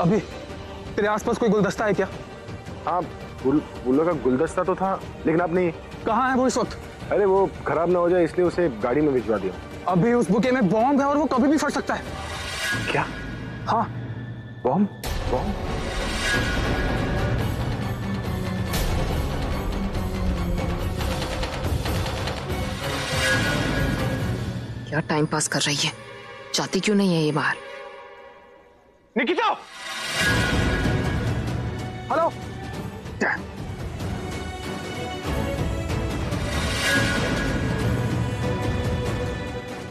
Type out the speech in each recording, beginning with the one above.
अभी तेरे आसपास कोई गुलदस्ता है क्या? हाँ, फूलों का गुलदस्ता तो था, लेकिन अब नहीं। कहाँ है वो इस वक्त? अरे वो खराब ना हो जाए इसलिए उसे गाड़ी में भिजवा दिया। अभी उस बुके में बॉम्ब है और वो कभी भी फट सकता है। क्या? हाँ, बॉम्ब? बॉम्ब? क्या टाइम पास कर रही है, जाती क्यों नहीं है ये बाहर? निकिता! हेलो?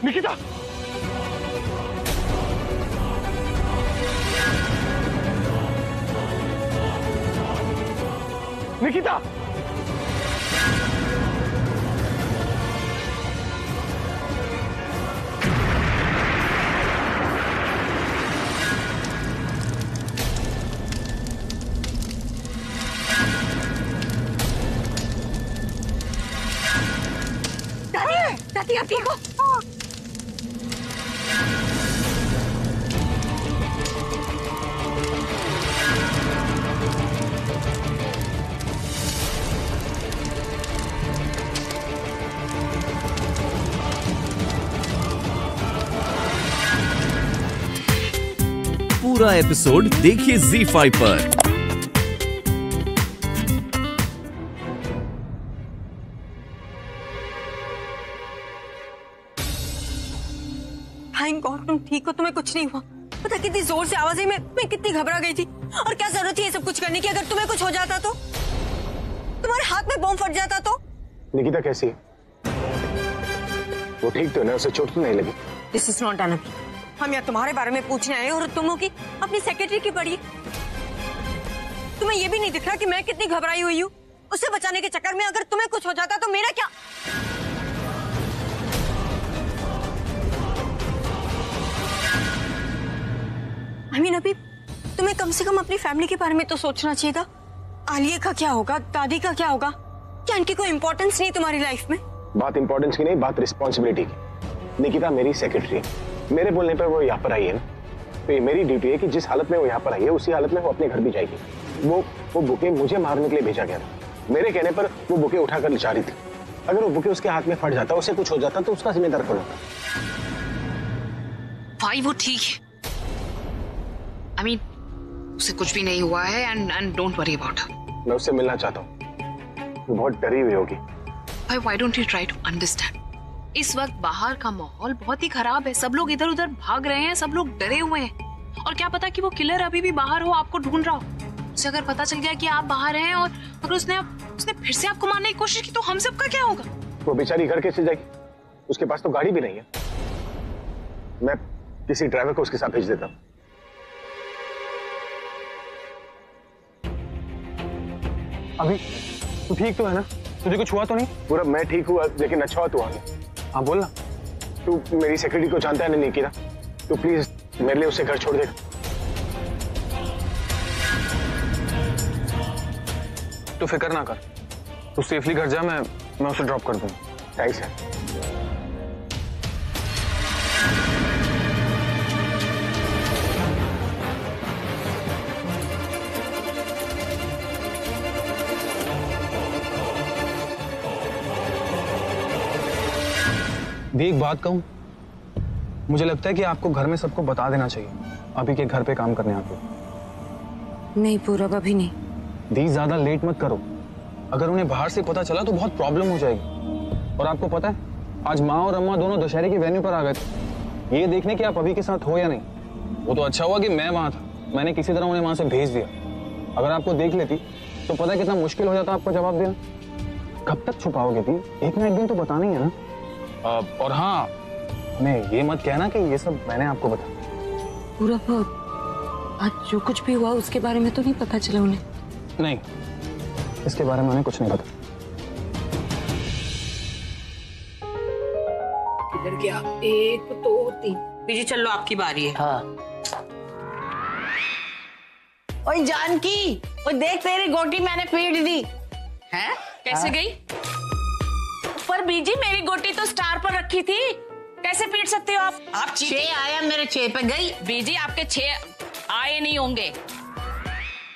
निकिता! निकिता! दादी आप ठीक हो? पूरा एपिसोड देखिए ZEE5 पर। थैंक गॉड तुम ठीक हो, तुम्हें कुछ नहीं हुआ। पता कितनी जोर से आवाज आई, मैं कितनी घबरा गई थी। और क्या जरूरत थी ये सब कुछ करने की? अगर तुम्हें कुछ हो जाता तो, तुम्हारे हाथ में बॉम्ब फट जाता तो? निकिता कैसी है? वो ठीक तो है ना? उसे चोट तो नहीं लगी? This is not done. हम यहाँ तुम्हारे बारे में पूछने आए और तुम हो कि अपनी सेक्रेटरी की पड़ी। तुम्हें ये भी नहीं दिख रहा कि मैं कितनी घबराई हुई हूँ? उसे बचाने के चक्कर में अगर तुम्हें कुछ हो जाता तो मेरा क्या? अभी तुम्हें कम से कम अपनी फैमिली के बारे में तो सोचना चाहिए था। आलिया का क्या होगा, दादी का क्या होगा? क्या इनकी कोई इंपॉर्टेंस नहीं तुम्हारी लाइफ में? बात इंपॉर्टेंस की नहीं, बात रिस्पॉन्सिबिलिटी की। निकिता मेरी सेक्रेटरी है, मेरे बोलने पर वो यहाँ पर आई है ना, तो ये मेरी ड्यूटी है कि जिस हालत में वो यहाँ पर आई है उसी हालत में वो अपने घर भी जाएगी। वो बुके मुझे मारने के लिए भेजा गया था। मेरे कहने पर वो बुके उठाकर जा रही थी। अगर वो बुके उसके हाथ में फट जाता, उसे कुछ हो जाता तो उसका जिम्मेदार कौन होता? भाई वो ठीक है, I mean, उसे कुछ भी नहीं हुआ है and don't worry about her. मैं उससे मिलना चाहता हूँ, वो बहुत डरी हुई होगी। भाई why don't you try to understand? इस वक्त बाहर का माहौल बहुत ही खराब है, सब लोग इधर उधर भाग रहे हैं, सब लोग डरे हुए हैं। और क्या पता कि वो किलर अभी भी बाहर हो, आपको ढूंढ रहा हो। उसे अगर पता चल गया कि आप बाहर हैं और अगर उसने फिर से आपको मारने की कोशिश की तो हम सबका क्या होगा? वो बेचारी घर कैसे जाएगी? उसके पास तो गाड़ी भी नहीं है। मैं किसी ड्राइवर को उसके साथ भेज देता हूँ। अभी तू ठीक तो है ना? तुझे कुछ हुआ तो नहीं? पूरा मैं ठीक हुआ, लेकिन अच्छा हुआ तू आ गया। हाँ बोल ना। तू मेरी सेक्रेटरी को जानता है ना निकिता, तो प्लीज मेरे लिए उसे घर छोड़ दे। तू फिक्र ना कर, तू सेफली घर जा, मैं उसे ड्रॉप कर दूंगा। थैंक्स यार। दी एक बात कहूं, मुझे लगता है कि आपको घर में सबको बता देना चाहिए अभी के घर पे काम करने आते हो। नहीं पूरब, अभी नहीं। दी ज्यादा लेट मत करो, अगर उन्हें बाहर से पता चला तो बहुत प्रॉब्लम हो जाएगी। और आपको पता है आज माँ और अम्मा दोनों दशहरे की वेन्यू पर आ गए थे, ये देखने कि आप अभी के साथ हो या नहीं। वो तो अच्छा हुआ कि मैं वहां था, मैंने किसी तरह उन्हें वहां से भेज दिया। अगर आपको देख लेती तो पता कितना मुश्किल हो जाता आपको जवाब देना। कब तक छुपाओगे दी? एक ना एक दिन तो बताना ही है ना। और हाँ, मैं ये मत कहना कि ये सब मैंने आपको बताया। पूरब आज जो कुछ भी हुआ उसके बारे में तो नहीं पता चला उन्हें? नहीं, इसके बारे में उन्हें कुछ नहीं पता। इधर क्या? 1 2 3। बीजी चल लो, आपकी बारी है। हाँ। ओए जानकी, ओए देख तेरी गोटी मैंने पीट दी। हैं? कैसे गई? पर बीजी मेरी गोटी तो स्टार पर रखी थी, कैसे पीट सकते हो आप? आप 6 आया मेरे 6 पे गई। बीजी आपके 6 आए नहीं होंगे।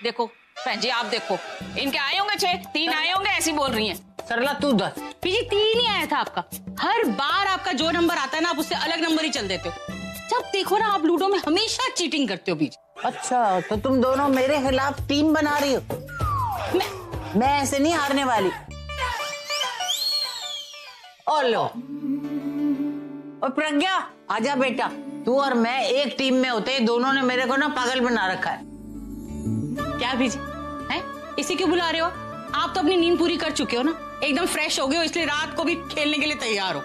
देखो बहन जी, आप देखो, इनके आए होंगे 6, 3 आए होंगे, ऐसी बोल रही हैं। सरला तू 10। बीजी 3 ही आया था आपका। हर बार आपका जो नंबर आता है ना, आप उससे अलग नंबर ही चल देते हो। जब देखो ना, आप लूडो में हमेशा चीटिंग करते हो बीजी। अच्छा, तो तुम दोनों मेरे खिलाफ टीम बना रही हो? मैं ऐसे नहीं हारने वाली। और लो, और प्रज्ञा आजा बेटा, तू और मैं एक टीम में होते, दोनों ने मेरे को ना पागल बना रखा है। क्या बीजी है, इसी क्यों बुला रहे हो? आप तो अपनी नींद पूरी कर चुके हो ना, एकदम फ्रेश हो गए हो, इसलिए रात को भी खेलने के लिए तैयार हो।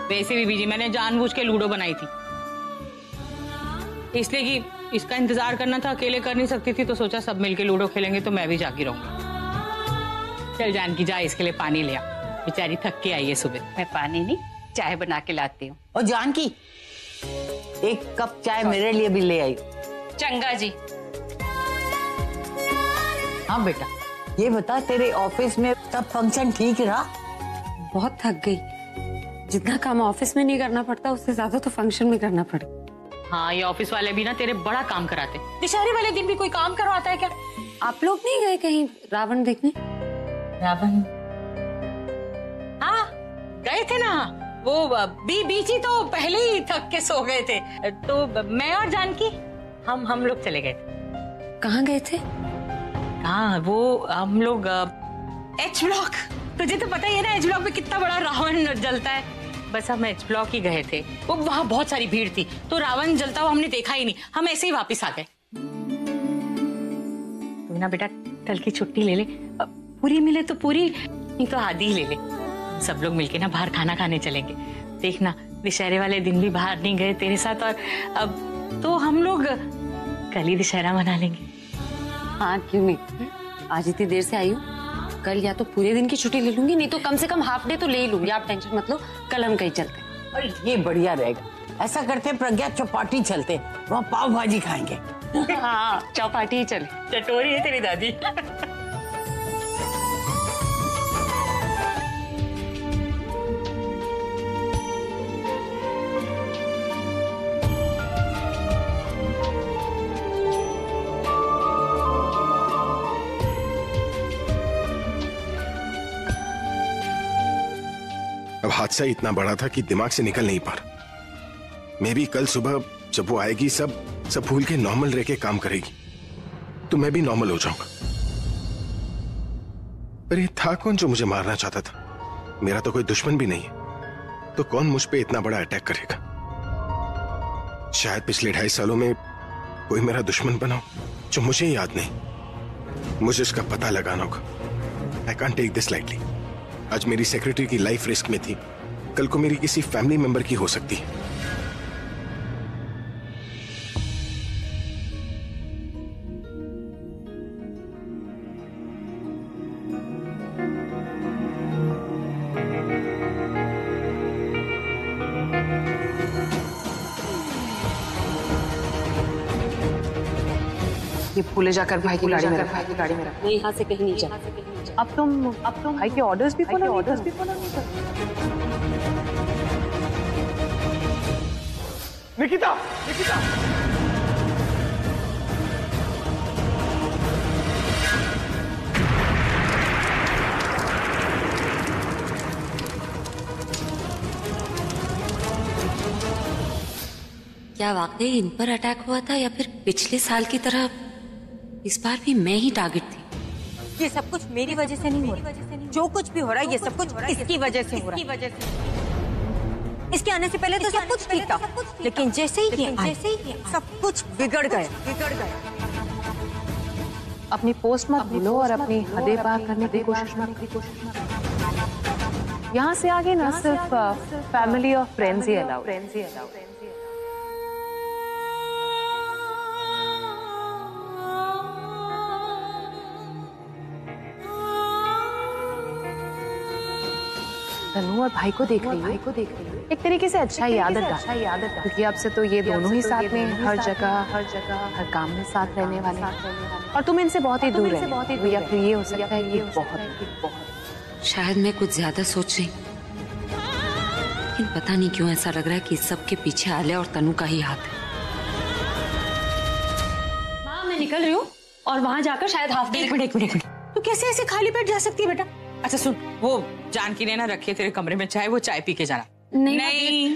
वैसे भी बीजी मैंने जानबूझ के लूडो बनाई थी, इसलिए कि इसका इंतजार करना था, अकेले कर नहीं सकती थी, तो सोचा सब मिलके लूडो खेलेंगे तो मैं भी जागी रहूंगी। चल जानकी जा, इसके लिए पानी ले आ, बेचारी थक के आई है सुबह। मैं पानी नहीं, चाय बना के लाती हूँ। और जानकी, एक कप चाय मेरे लिए भी ले आई। चंगा जी। हाँ बेटा, ये बता, तेरे ऑफिस में सब फंक्शन ठीक रहा? बहुत थक गई, जितना काम ऑफिस में नहीं करना पड़ता उससे ज्यादा तो फंक्शन में करना पड़े। हाँ, ये ऑफिस वाले भी ना तेरे बड़ा काम कराते। दशहरे वाले दिन भी कोई काम करवाता है क्या? आप लोग नहीं गए कहीं रावण देखने? रावण? हाँ गए थे ना, वो बीची तो पहले ही थक के सो गए थे, तो मैं और जानकी हम लोग चले गए थे। कहाँ गए थे? हाँ, वो हम लोग एच ब्लॉक, तुझे तो पता ही है ना एच ब्लॉक में कितना बड़ा रावण जलता है। बस हम एच ब्लॉक ही गए थे, वो वहाँ बहुत सारी भीड़ थी, तो रावण जलता हुआ हमने देखा ही नहीं, हम ऐसे ही वापस आ गए। तू ना बेटा कल की छुट्टी ले ले, पूरी मिले तो पूरी, नहीं तो आधी ही ले ले। सब लोग मिलके ना बाहर खाना खाने चलेंगे। देखना, दशहरे वाले दिन भी बाहर नहीं गए तेरे साथ, और अब तो हम लोग कल ही दशहरा मना लेंगे। हाँ क्यों नहीं, आज इतनी देर से आई हूँ, कल या तो पूरे दिन की छुट्टी ले लूंगी, नहीं तो कम से कम हाफ डे तो ले ही लूंगी। आप टेंशन मत लो, कल हम कहीं चलते हैं। और ये बढ़िया रहेगा। ऐसा करते प्रज्ञा, चौपाटी चलते, वहाँ पाव भाजी खाएंगे। हाँ चौपाटी ही चले। चटोरी है तेरी दादी। अब हादसा इतना बड़ा था कि दिमाग से निकल नहीं पा रहा। मैं भी कल सुबह जब वो आएगी, सब भूल के नॉर्मल रह के काम करेगी, तो मैं भी नॉर्मल हो जाऊंगा। पर ये था कौन जो मुझे मारना चाहता था? मेरा तो कोई दुश्मन भी नहीं है, तो कौन मुझ पे इतना बड़ा अटैक करेगा? शायद पिछले 2.5 सालों में कोई मेरा दुश्मन बना जो मुझे याद नहीं। मुझे उसका पता लगाना होगा। I can't take this lightly. आज मेरी सेक्रेटरी की लाइफ रिस्क में थी, कल को मेरी किसी फैमिली मेंबर की हो सकती है। ये भूले जाकर भाई की गाड़ी में रख। मैं यहाँ से कहीं नहीं जा। अब तुम भाई के ऑर्डर्स भी फॉलो नहीं करते। निकिता, क्या वाकई इन पर अटैक हुआ था या फिर पिछले साल की तरह इस बार भी मैं ही टारगेट थी? ये सब कुछ मेरी वजह से नहीं हो रहा। जो कुछ भी हो रहा है ये सब कुछ इसकी वजह से हो रहा है। इसके आने से पहले तो सब कुछ ठीक था, लेकिन जैसे ही सब कुछ बिगड़ गया। अपनी पोस्ट मत भूलो और अपनी हदें पार करने की कोशिश मत। यहाँ से आगे ना सिर्फ फैमिली और फ्रेंड्स ही अलाउड। तनु और भाई को देख रही है, एक तरीके से अच्छा ही आदत क्योंकि अब से तो ये दोनों ही साथ में हर जगह हर काम में साथ रहने वाले और तुम इनसे बहुत ही दूर है, या फिर ये हो सकता है कि बहुत। शायद मैं कुछ ज्यादा सोच रही, लेकिन पता नहीं क्यों ऐसा लग रहा है कि इस सब के पीछे आलिया और तनु का ही हाथ है। निकल रही हूँ और वहां जाकर शायद हाफ डे। एक मिनट तू कैसे ऐसे खाली पेट जा सकती है बेटा? अच्छा सुन, वो जानकी ने ना रखी है तेरे कमरे में चाय, वो चाय पी के जाना। नहीं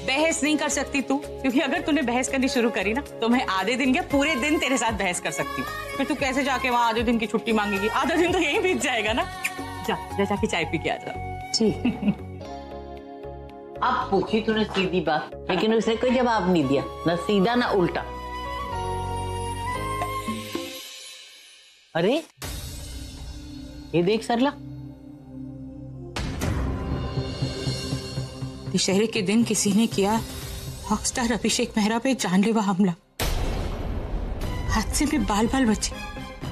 बहस नहीं कर सकती तू, क्योंकि अगर तूने बहस करनी शुरू करी ना तो मैं आधे दिन क्या पूरे दिन तेरे साथ बहस कर सकती हूँ। फिर तू कैसे जाके वहाँ आधे दिन की छुट्टी मांगेगी? आधा दिन तो यही बीत जाएगा ना। जा जाके चाय पी के आ जा। जी। अब पूछी तूने सीधी बात, लेकिन उसे कोई जवाब नहीं दिया, ना सीधा ना उल्टा। अरे ये देख सरला, दशहरे के दिन किसी ने किया रॉकस्टार अभिषेक मेहरा पे जानलेवा हमला। हादसे में बाल बाल बचे,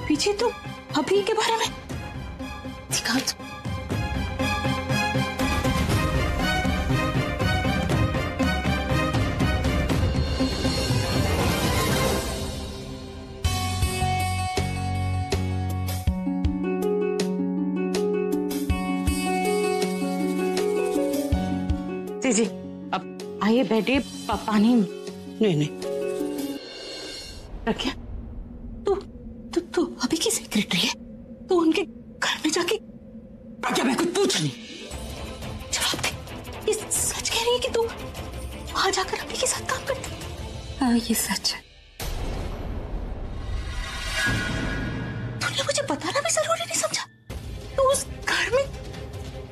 पीछे तो अभी के बारे में दिखा। जी अब आइए बैठे, पानी नहीं रखिए। तू अभी की सेक्रेटरी है, तो उनके घर में जाके क्या मैं कुछ पूछ नहीं? जवाब दे, ये सच कह रही है कि तू वहां जाकर अभी के साथ काम करती? हाँ ये सच है। तूने मुझे बताना भी जरूरी नहीं समझा? तो उस घर में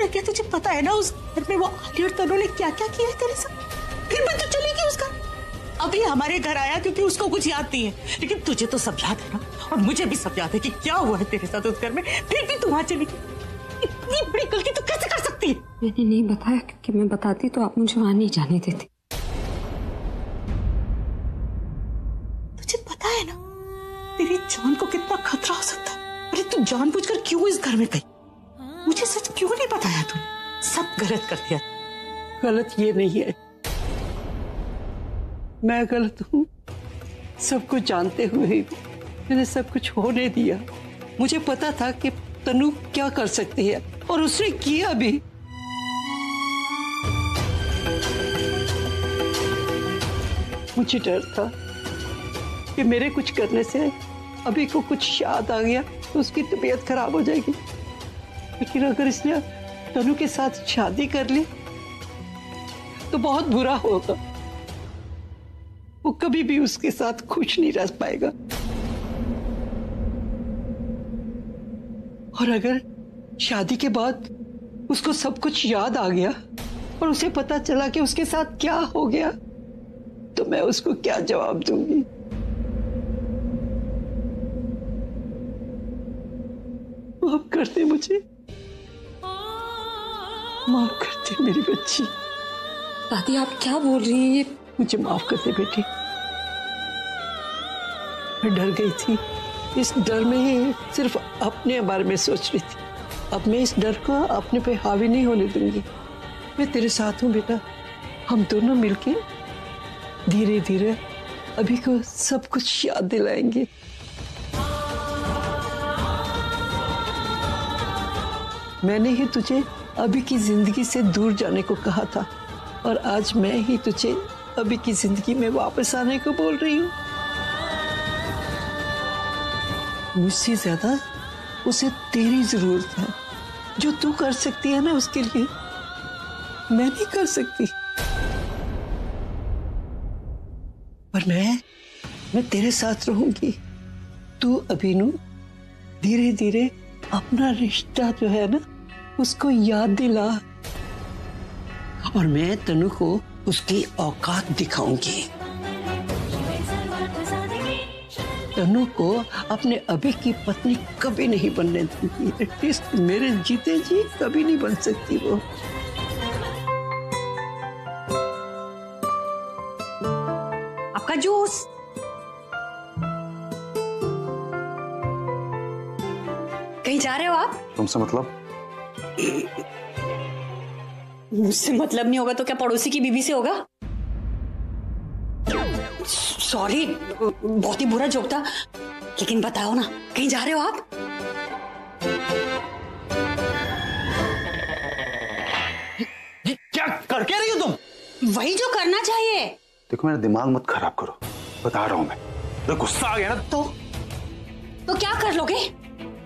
क्या तुझे पता है ना उस घर में वो आली और तनु ने क्या क्या किया है तेरे साथ? फिर मैं तो चली गई उस घर। अभी हमारे घर आया क्योंकि उसको कुछ याद नहीं है, लेकिन तुझे तो सब याद है ना, और मुझे भी सब याद है कि क्या हुआ है तेरे साथ उस घर में। फिर भी तू वहां चली गई, इतनी बड़ी गलती तू कैसे कर सकती है? मैंने नहीं बताया, क्योंकि मैं बताती तो आप मुझे वहां नहीं जाने देती। तुझे पता है ना तेरी जान को कितना खतरा हो सकता है? अरे तू जानबूझकर क्यों इस घर में गई? मुझे सच क्यों नहीं बताया तूने? सब गलत कर दिया। गलत ये नहीं है, मैं गलत हूँ। सब कुछ जानते हुए ही मैंने सब कुछ होने दिया। मुझे पता था कि तनु क्या कर सकती है, और उसने किया भी। मुझे डर था कि मेरे कुछ करने से अभी को कुछ याद आ गया तो उसकी तबीयत खराब हो जाएगी। लेकिन अगर इसने तनु के साथ शादी कर ली तो बहुत बुरा होगा। वो कभी भी उसके साथ खुश नहीं रह पाएगा। और अगर शादी के बाद उसको सब कुछ याद आ गया और उसे पता चला कि उसके साथ क्या हो गया, तो मैं उसको क्या जवाब दूंगी? माफ कर दे मुझे, माफ कर दे मेरी बच्ची। दादी आप क्या बोल रही हैं? ये मुझे माफ कर दे बेटी, मैं डर गई थी। इस डर में ही सिर्फ अपने बारे में सोच रही थी। अब मैं इस डर को अपने पे हावी नहीं होने दूंगी। मैं तेरे साथ हूँ बेटा। हम दोनों मिलके धीरे धीरे अभी को सब कुछ याद दिलाएंगे। मैंने ही तुझे अभी की जिंदगी से दूर जाने को कहा था, और आज मैं ही तुझे अभी की जिंदगी में वापस आने को बोल रही हूँ। मुझसे ज्यादा उसे तेरी जरूरत है। जो तू कर सकती है ना उसके लिए मैं नहीं कर सकती। पर मैं तेरे साथ रहूंगी। तू अभिनू धीरे धीरे अपना रिश्ता जो है ना उसको याद दिला, और मैं तनु को उसकी औकात दिखाऊंगी। तनु को अपने अभी की पत्नी कभी नहीं बनने दूंगी। एटलीस्ट मेरे जीते जी कभी नहीं बन सकती वो। आपका जूस। कहीं जा रहे हो आप? तुमसे मतलब? मुझसे मतलब नहीं होगा तो क्या पड़ोसी की बीवी से होगा? सॉरी, बहुत ही बुरा जोक था, लेकिन बताओ ना, कहीं जा रहे हो आप? क्या करके रही हो तुम? वही जो करना चाहिए। देखो मेरा दिमाग मत खराब करो, बता रहा हूं मैं। तो गुस्सा आ गया ना तो क्या कर लोगे?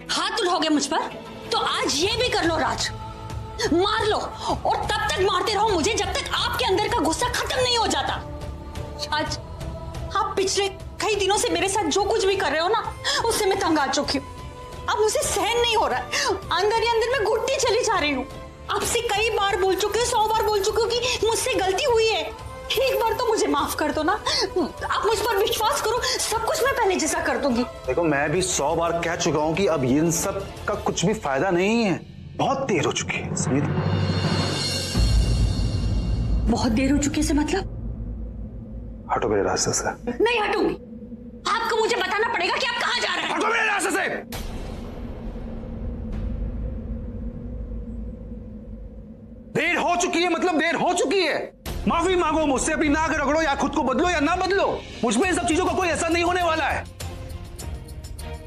हाथ उठाओगे मुझ पर? तो आज ये भी कर लो राज, मार लो, और तब तक मारते रहो मुझे जब तक आपके अंदर का गुस्सा खत्म नहीं हो जाता। आज आप पिछले कई दिनों से मेरे साथ जो कुछ भी कर रहे हो ना, उससे मैं तंग आ चुकी हूँ। अब मुझे सहन नहीं हो रहा है, अंदर ही अंदर मैं घुटती चली जा रही हूँ। आपसे कई बार बोल चुकी हूँ, 100 बार बोल चुकी हूँ कि मुझसे गलती हुई है, एक बार तो मुझे माफ कर दो ना। आप मुझ पर विश्वास करो, सब कुछ मैं पहले जैसा कर दूंगी। देखो, मैं भी 100 बार कह चुका हूँ कि अब इन सब का कुछ भी फायदा नहीं है। बहुत देर हो चुकी है समीर। बहुत देर हो चुकी है से मतलब? हटो मेरे रास्ते से। नहीं हटूंगी। आपको मुझे बताना पड़ेगा कि आप कहाँ जा रहे हैं। हटो मेरे रास्ते से। देर हो चुकी है मतलब देर हो चुकी है। माफी मांगो मुझसे, अपनी नाक रगड़ो या खुद को बदलो या ना बदलो, मुझमें इन सब चीजों का कोई असर नहीं होने वाला है।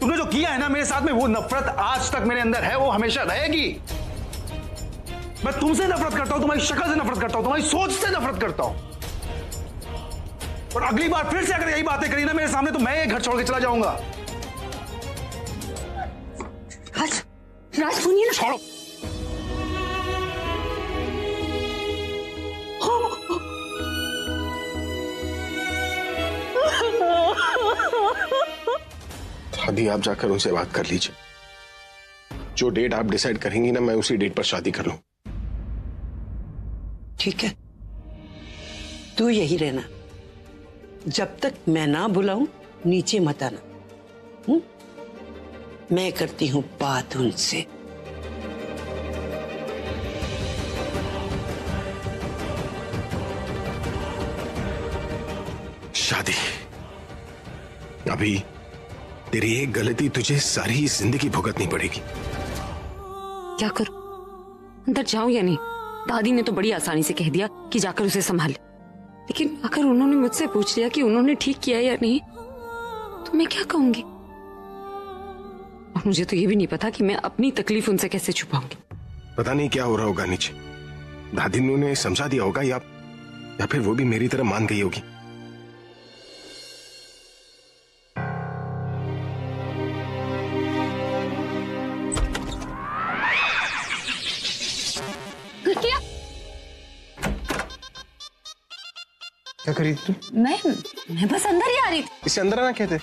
तुमने जो किया है ना मेरे साथ में, वो नफरत आज तक मेरे अंदर है, वो हमेशा रहेगी। मैं तुमसे नफरत करता हूं, तुम्हारी शक्ल से नफरत करता हूं, तुम्हारी सोच से नफरत करता हूं। और अगली बार फिर से अगर यही बातें करी ना मेरे सामने, तो मैं ये घर छोड़ के चला जाऊंगा। राज सुनिए ना। छोड़ो। दादी, आप जाकर उनसे बात कर लीजिए। जो डेट आप डिसाइड करेंगी ना, मैं उसी डेट पर शादी कर लूं। ठीक है, तू यही रहना, जब तक मैं ना बुलाऊं नीचे मत आना। मैं करती हूं बात उनसे। शादी, अभी तेरी एक गलती तुझे सारी जिंदगी भुगतनी पड़ेगी। क्या करूं, अंदर जाऊं या नहीं? दादी ने तो बड़ी आसानी से कह दिया कि जाकर उसे संभाल, लेकिन अगर उन्होंने मुझसे पूछ लिया कि उन्होंने ठीक किया या नहीं, तो मैं क्या कहूंगी? और मुझे तो ये भी नहीं पता कि मैं अपनी तकलीफ उनसे कैसे छुपाऊंगी। पता नहीं क्या हो रहा होगा नीचे। दादी ने उन्हें समझा दिया होगा, या फिर वो भी मेरी तरह मान गई होगी। क्या करी तू? मैं बस अंदर ही आ रही थी। इसे अंदर आना कहते?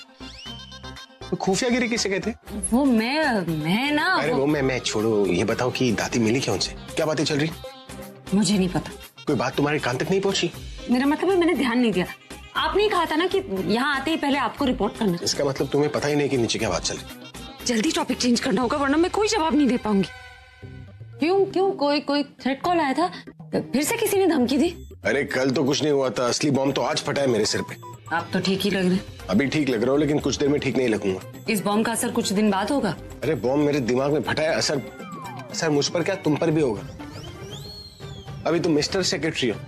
तो खुफियागिरी किसे कहते? वो मैं ना। अरे वो मैं छोड़ो, ये बताओ कि दादी मिली क्या उनसे? क्या बातें चल रही? मुझे नहीं पता। कोई बात तुम्हारे कान तक नहीं पहुंची? मेरा मतलब है, मैंने ध्यान नहीं दिया। आपने कहा था ना कि यहाँ आते ही पहले आपको रिपोर्ट करना। इसका मतलब तुम्हें पता ही नहीं कि नीचे क्या बात चल रही। जल्दी टॉपिक चेंज करना होगा, वरना मैं कोई जवाब नहीं दे पाऊंगी। क्यों कोई थ्रेट कॉल आया था? फिर से किसी ने धमकी दी? अरे कल तो कुछ नहीं हुआ था, असली बॉम्ब तो आज फटा है मेरे सिर पे। आप तो ठीक ही लग रहे। अभी ठीक लग रहा हूँ, लेकिन कुछ देर में ठीक नहीं लगूंगा। इस बॉम्ब का असर कुछ दिन बाद होगा। अरे बॉम्ब मेरे दिमाग में फटा है, असर मुझ पर क्या तुम पर भी होगा। अभी तुम मिस्टर सेक्रेटरी हो,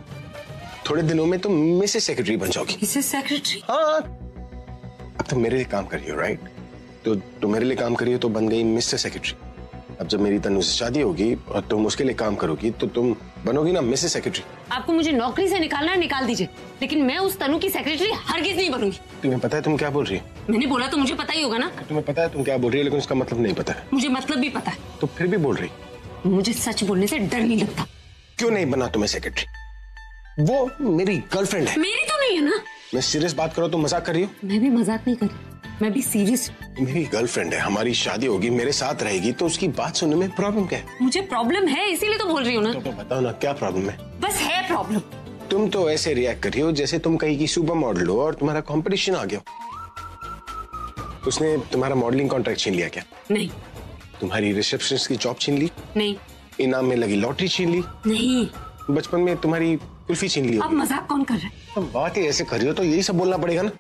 थोड़े दिनों में तुम मिसेस सेक्रेटरी बन जाओगी। Mrs secretary? हाँ, अब तुम मेरे लिए काम कर रही हो, राइट? तो तुम मेरे लिए काम कर रही हो तो बन गई मिस्टर सेक्रेटरी। अब जब मेरी तनु से शादी होगी और तुम उसके लिए काम करोगी, तो तुम बनोगी ना मिसेस सेक्रेटरी। आपको मुझे नौकरी से निकालना है, निकाल दीजिए, लेकिन मैं उस तनु की सेक्रेटरी हरगिज नहीं बनूंगी। तुम्हें पता है तुम क्या बोल रही हो? मैंने बोला तो मुझे पता ही होगा ना। तुम्हें पता है तुम क्या बोल रही हो, लेकिन उसका मतलब नहीं पता है। मुझे मतलब भी पता है। तो फिर भी बोल रही? मुझे सच बोलने से डर नहीं लगता। क्यों नहीं बना तुम्हें सेक्रेटरी? वो मेरी गर्लफ्रेंड है। मेरी तो नहीं है ना। मैं सीरियस बात करो, तुम मजाक कर रही हो? मैं भी मजाक नहीं कर रही, मैं भी सीरियस। मेरी गर्लफ्रेंड है, हमारी शादी होगी, मेरे साथ रहेगी, तो उसकी बात सुनने में प्रॉब्लम क्या है? मुझे प्रॉब्लम है, इसीलिए तो बोल रही हूँ ना। तो बताओ ना क्या प्रॉब्लम है? बस है प्रॉब्लम। तुम तो ऐसे रिएक्ट कर रही हो जैसे तुम कहीं की सुपर मॉडल हो और तुम्हारा कंपटीशन आ गया। उसने तुम्हारा मॉडलिंग कॉन्ट्रैक्ट छीन लिया क्या? नहीं। तुम्हारी रिसेप्शनिस्ट की जॉब छीन ली? नहीं। इनाम में लगी लॉटरी छीन ली? नहीं। बचपन में तुम्हारी कुल्फी छीन ली? आप मजाक कौन कर रहे हैं? तुम बात ही ऐसे कर रही हो तो यही सब बोलना पड़ेगा ना।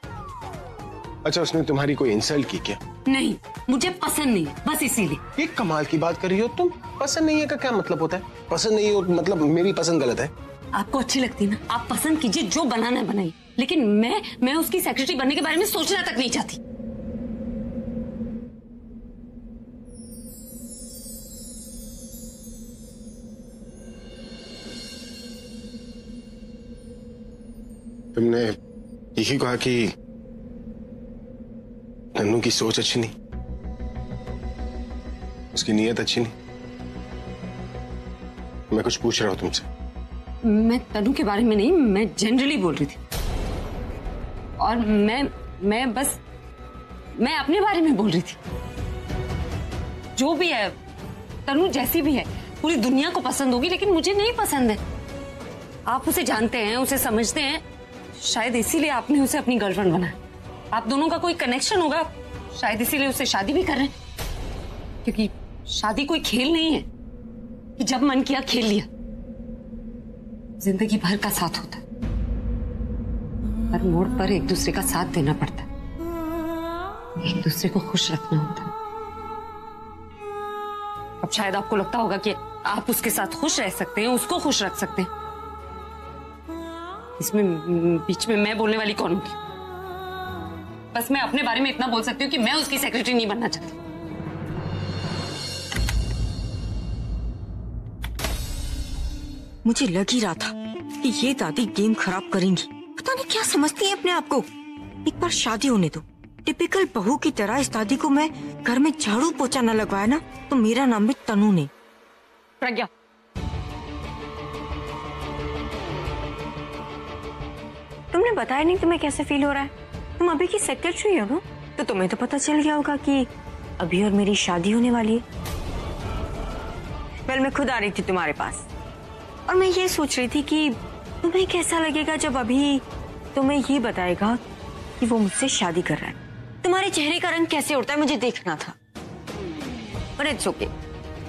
अच्छा, उसने तुम्हारी कोई इंसल्ट की क्या? नहीं, मुझे पसंद नहीं है, बस इसीलिए। ये कमाल की बात कर रही हो तुम। पसंद नहीं है का क्या मतलब होता है? पसंद नहीं हो मतलब मेरी पसंद गलत है? आपको अच्छी लगती ना, आप पसंद कीजिए, जो बनाना है बनाइए, लेकिन मैं उसकी सेक्रेटरी बनने के बारे में सोचना तक नहीं चाहती। तुमने यही कहा कि तन्नू की सोच अच्छी नहीं। उसकी नीयत अच्छी नहीं। मैं कुछ पूछ रहा हूं तुमसे। मैं तनु के बारे में नहीं, मैं जनरली बोल रही थी। और मैं अपने बारे में बोल रही थी। जो भी है, तनु जैसी भी है, पूरी दुनिया को पसंद होगी, लेकिन मुझे नहीं पसंद है। आप उसे जानते हैं, उसे समझते हैं, शायद इसीलिए आपने उसे अपनी गर्लफ्रेंड बनाया। आप दोनों का कोई कनेक्शन होगा, शायद इसीलिए उससे शादी भी कर रहे हैं। क्योंकि शादी कोई खेल नहीं है कि जब मन किया खेल लिया। जिंदगी भर का साथ होता है, हर मोड़ पर एक दूसरे का साथ देना पड़ता है, एक दूसरे को खुश रखना होता है। अब शायद आपको लगता होगा कि आप उसके साथ खुश रह सकते हैं, उसको खुश रख सकते हैं। इसमें बीच में मैं बोलने वाली कौन होगी? बस मैं अपने बारे में इतना बोल सकती हूँ कि मैं उसकी सेक्रेटरी नहीं बनना चाहती। मुझे लग ही रहा था कि ये दादी गेम खराब करेंगी। पता नहीं क्या समझती है अपने आप को। एक बार शादी होने दो। टिपिकल बहू की तरह इस दादी को मैं घर में झाड़ू पोछा न लगवाया ना तो मेरा नाम भी तनु ने। प्रज्ञा, तुमने बताया नहीं तुम्हें कैसे फील हो रहा है? तुम अभी की सेक्रेटरी हो ना, तो तुम्हें तो पता चल गया होगा कि अभी और मेरी शादी होने वाली है। वेल, मैं खुद आ रही थी तुम्हारे पास और मैं ये सोच रही थी कि तुम्हें कैसा लगेगा जब अभी तुम्हें ये बताएगा कि वो मुझसे शादी कर रहा है। तुम्हारे चेहरे का रंग कैसे उड़ता है मुझे देखना था। पर इट्स ओके,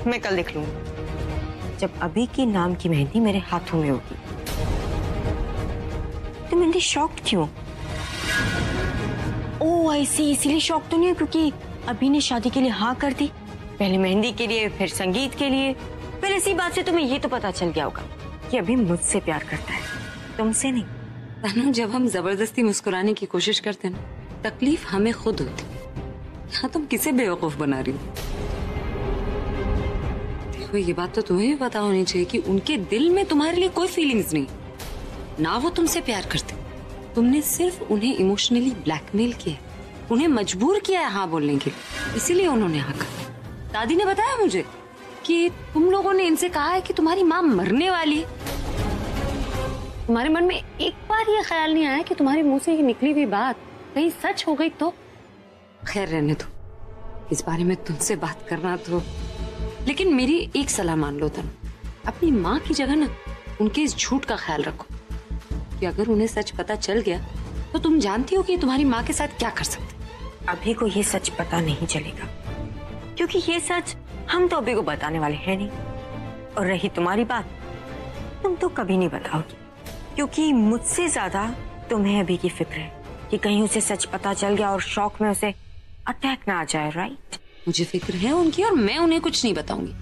मैं कल देख लूंगी जब अभी की नाम की मेहंदी मेरे हाथों में होगी। तुम मेहंदी शॉक्ड क्यों? ओह आई सी, इसीलिए शॉक तो नहीं है क्योंकि अभी ने शादी के लिए हाँ कर दी। पहले मेहंदी के लिए, फिर संगीत के लिए। फिर इसी बात से तुम्हें ये तो पता चल गया होगा कि अभी मुझसे प्यार करता है, तुमसे नहीं। तनु, जब हम जबरदस्ती मुस्कुराने की कोशिश करते हैं ना, तकलीफ हमें खुद होती। यहाँ तुम किसे बेवकूफ बना रही हो? देखो, ये बात तो तुम्हें भी पता होनी चाहिए कि उनके दिल में तुम्हारे लिए कोई फीलिंग्स नहीं ना। वो तुमसे प्यार करते, तुमने सिर्फ उन्हें इमोशनली ब्लैकमेल किया, उन्हें मजबूर किया है हाँ बोलने के लिए, इसीलिए उन्होंने हाँ कहा। दादी ने बताया मुझे कि तुम लोगों ने इनसे कहा है कि तुम्हारी माँ मरने वाली है। तुम्हारे मन में एक बार ये ख्याल नहीं आया कि तुम्हारे मुंह से ये निकली हुई बात कहीं सच हो गई तो? खैर रहने दो, इस बारे में तुमसे बात करना तो। लेकिन मेरी एक सलाह मान लो तनु, अपनी माँ की जगह ना उनके इस झूठ का ख्याल रखो कि अगर उन्हें सच पता चल गया तो तुम जानती हो कि तुम्हारी माँ के साथ क्या कर सकते। अभी को ये सच पता नहीं चलेगा क्योंकि ये सच हम तो अभी को बताने वाले हैं नहीं। और रही तुम्हारी बात, तुम तो कभी नहीं बताओगी क्योंकि मुझसे ज्यादा तुम्हें अभी की फिक्र है कि कहीं उसे सच पता चल गया और शौक में उसे अटैक ना आ जाए। राइट? मुझे फिक्र है उनकी और मैं उन्हें कुछ नहीं बताऊंगी,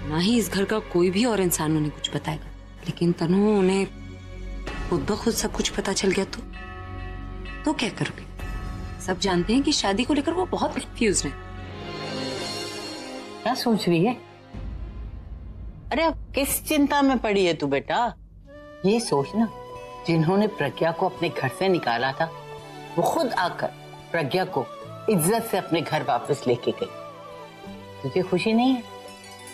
ना ही इस घर का कोई भी और इंसान उन्हें कुछ बताएगा। लेकिन तनु, उन्हें खुद ब खुद सब कुछ पता चल गया तो क्या करोगे? सब जानते हैं कि शादी को लेकर वो बहुत कंफ्यूज हैं। क्या सोच रही है? अरे अब किस चिंता में पड़ी है तू बेटा? ये सोचना, जिन्होंने प्रज्ञा को अपने घर से निकाला था वो खुद आकर प्रज्ञा को इज्जत से अपने घर वापस लेके गई। तुझे खुशी नहीं है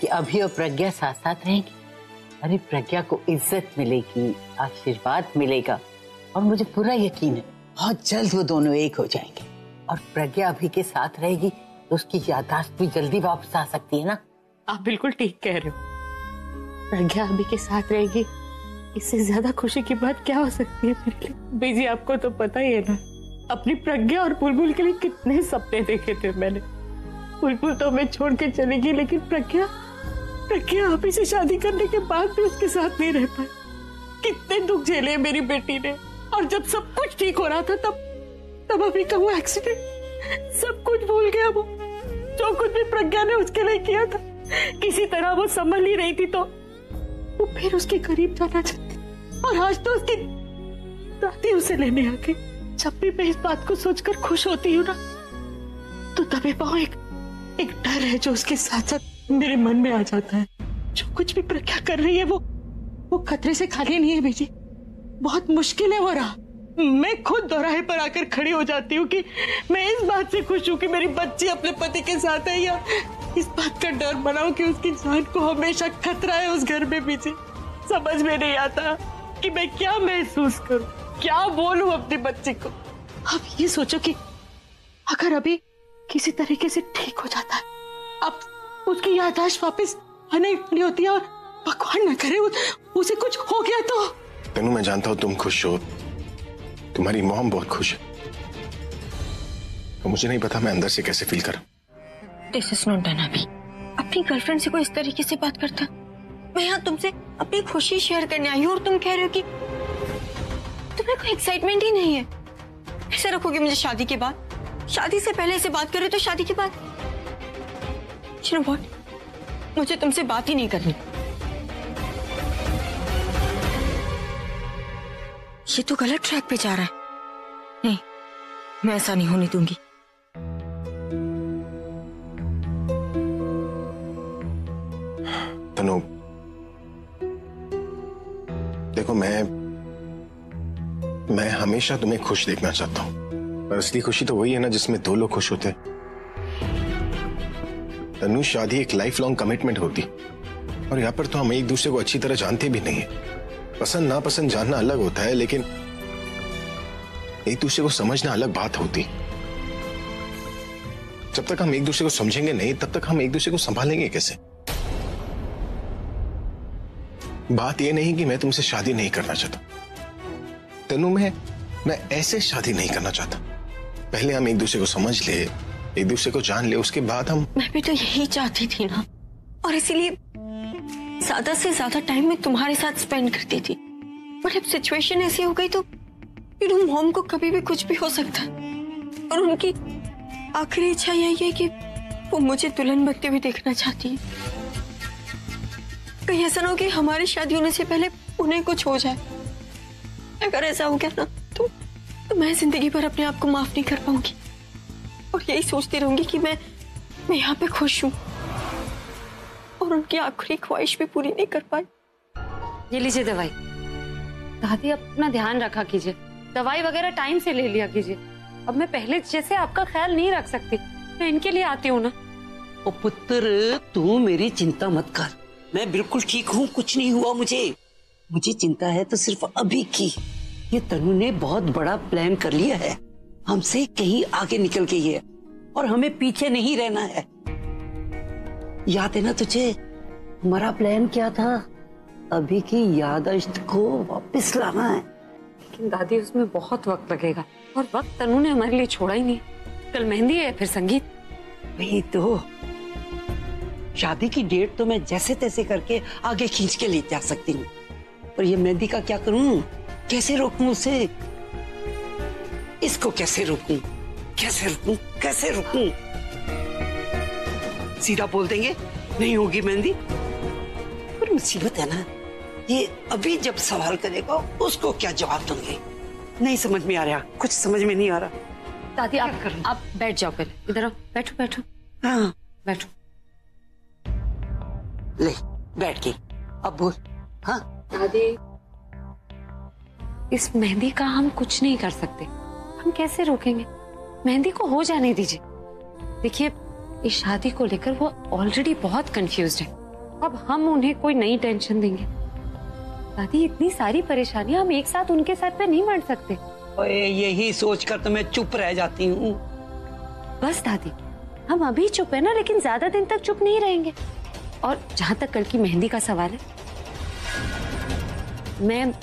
कि अभी और प्रज्ञा साथ साथ रहेंगी? अरे प्रज्ञा को इज्जत मिलेगी, आशीर्वाद मिलेगा और मुझे पूरा यकीन है बहुत जल्द वो दोनों एक हो जाएंगे। और प्रज्ञा अभी के साथ रहेगी तो उसकी याददाश्त भी जल्दी वापस आ सकती है ना। आप बिल्कुल ठीक कह रहे हो। प्रज्ञा अभी के साथ रहेगी, इससे ज्यादा खुशी की बात क्या हो सकती है मेरे लिए? बेजी, आपको तो पता ही है ना, अपनी प्रज्ञा और बुलबुल के लिए कितने सपने देखे थे मैंने। बुलबुल तो मैं छोड़ के चली गई, लेकिन प्रज्ञा अभी से शादी करने के बाद भी उसके साथ नहीं रह पाई। कितने दुख झेले मेरी बेटी ने। और जब सब कुछ ठीक हो रहा था तब अभी का वो एक्सीडेंट, सब कुछ भूल गया। वो जो कुछ भी प्रज्ञा ने उसके लिए किया था, किसी तरह वो संभल ही रही थी तो वो फिर उसके करीब जाना चाहती। और आज तो उसकी दादी उसे लेने आ गई। जब भी मैं इस बात को सोचकर खुश होती हूँ ना, तो तभी पाओ एक डर है जो उसके साथ साथ मेरे मन में आ जाता है। जो कुछ भी प्रज्ञा कर रही है वो खतरे से खाली नहीं है बेटी। बहुत मुश्किल है वो रहा। मैं खुद दोराहे पर आकर खड़ी हो जाती हूँ कि मैं इस बात से खुश हूँ कि मेरी बच्ची अपने पति के साथ है, या इस बात का डर बनाओ कि उसकी जान को हमेशा खतरा है उस घर में पीछे। समझ में नहीं आता कि मैं क्या महसूस करूं, क्या बोलूं अपने बच्चे को। अब ये सोचो कि अगर अभी किसी तरीके से ठीक हो जाता है, अब उसकी याददाश्त वापस आने वाली होती है और भगवान न करे उसे कुछ हो गया तो। तनु, मैं जानता हूं तुम खुश हो, तुम्हारी मॉम बहुत खुश है, तो मुझे नहीं पता मैं अंदर से कैसे फील करूं। दिस इज नॉट डन अभी। अपनी गर्लफ्रेंड से कोई इस तरीके से बात करता? मैं यहाँ तुमसे अपनी खुशी शेयर करने आई हूँ और तुम कह रहे हो कि तुम्हें कोई एक्साइटमेंट ही नहीं है। ऐसे रखोगे मुझे शादी के बाद? शादी से पहले से बात कर रहे हो तो शादी के बाद? You know what? मुझे तुमसे बात ही नहीं करनी। ये तो गलत ट्रैक पे जा रहा है। नहीं, मैं ऐसा नहीं होने दूंगी। तनु, देखो मैं हमेशा तुम्हें खुश देखना चाहता हूं, पर असली खुशी तो वही है ना जिसमें दो लोग खुश होते। तनु, शादी एक लाइफ लॉन्ग कमिटमेंट होती, और यहाँ पर तो हम एक दूसरे को अच्छी तरह जानते भी नहीं है। पसंद नापसंद जानना अलग होता है, लेकिन एक दूसरे को समझना अलग बात होती। जब तक हम एक दूसरे को समझेंगे नहीं, तब तक हम एक दूसरे को संभालेंगे कैसे? बात यह नहीं कि मैं तुमसे शादी नहीं करना चाहता तनु, मैं ऐसे शादी नहीं करना चाहता। पहले हम एक दूसरे को समझ ले, एक दूसरे को जान ले, उसके बाद हम। मैं भी तो यही चाहती थी ना, और इसीलिए ज्यादा से ज्यादा टाइम मैं तुम्हारे साथ स्पेंड करती थी। बट अब सिचुएशन ऐसी हो गई तो मॉम को कभी भी कुछ भी हो सकता, और उनकी आखिरी इच्छा यही है कि वो मुझे दुल्हन बनते हुए देखना चाहती है। कहीं ऐसा ना हो कि हमारी शादी होने से पहले उन्हें कुछ हो जाए। अगर ऐसा हो गया ना तो मैं जिंदगी भर अपने आप को माफ नहीं कर पाऊंगी, और यही सोचती रहूंगी कि मैं यहाँ पे खुश हूँ और उनकी आखिरी ख्वाहिश भी पूरी नहीं कर पाई। ये लीजिए दवाई। दादी, अपना ध्यान रखा कीजिए, दवाई वगैरह टाइम से ले लिया कीजिए। अब मैं पहले जैसे आपका ख्याल नहीं रख सकती, मैं इनके लिए आती हूँ ना। ओ पुत्र, तू मेरी चिंता मत कर, मैं बिल्कुल ठीक हूँ, कुछ नहीं हुआ मुझे चिंता है तो सिर्फ अभी की। ये तनु ने बहुत बड़ा प्लान कर लिया है, हमसे कहीं आगे निकल गई है और हमें पीछे नहीं रहना है। याद है ना तुझे हमारा प्लान क्या था? अभी की याददाश्त को वापस लाना है। लेकिन दादी, उसमें बहुत वक्त लगेगा, और वक्त तनु ने हमारे लिए छोड़ा ही नहीं। कल मेहंदी है, फिर संगीत। वही तो, शादी की डेट तो मैं जैसे तैसे करके आगे खींच के ले जा सकती हूँ, पर ये मेहंदी का क्या करूं? कैसे रोकूं उसे? इसको कैसे रोकूं? कैसे रोकूं? सीधा बोल देंगे नहीं होगी मेहंदी, पर मुसीबत है ना, ये अभी जब सवाल करेगा उसको क्या जवाब दूंगी? नहीं समझ में आ रहा, कुछ समझ में नहीं आ रहा। दादी, आप बैठ जाओ, पहले इधर आओ, बैठो। हाँ बैठो। ले बैठ गई, अब बोल। हाँ दादी, इस मेहंदी का हम कुछ नहीं कर सकते, हम कैसे रोकेंगे? मेहंदी को हो जाने दीजिए। देखिए, इस शादी को लेकर वो ऑलरेडी बहुत कंफ्यूज्ड है, अब हम उन्हें कोई नई टेंशन देंगे? दादी, इतनी सारी परेशानियां हम एक साथ उनके साथ पे नहीं बांट सकते। यही सोचकर तो मैं चुप रह जाती हूँ। बस दादी, हम अभी चुप है ना, लेकिन ज्यादा दिन तक चुप नहीं रहेंगे। और जहां तक कल की मेहंदी का सवाल है, मैं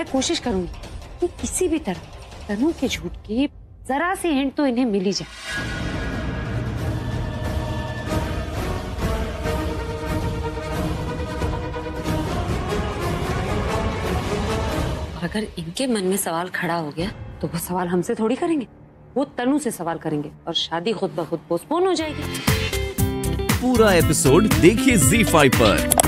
कोशिश करूंगी कि किसी भी तरह तनु के झूठ की जरा सी हिंट तो इन्हें मिल ही जाए। अगर इनके मन में सवाल खड़ा हो गया तो वो सवाल हमसे थोड़ी करेंगे, वो तनु से सवाल करेंगे और शादी खुद ब खुद पोस्टपोन हो जाएगी। पूरा एपिसोड देखिए ZEE5 पर।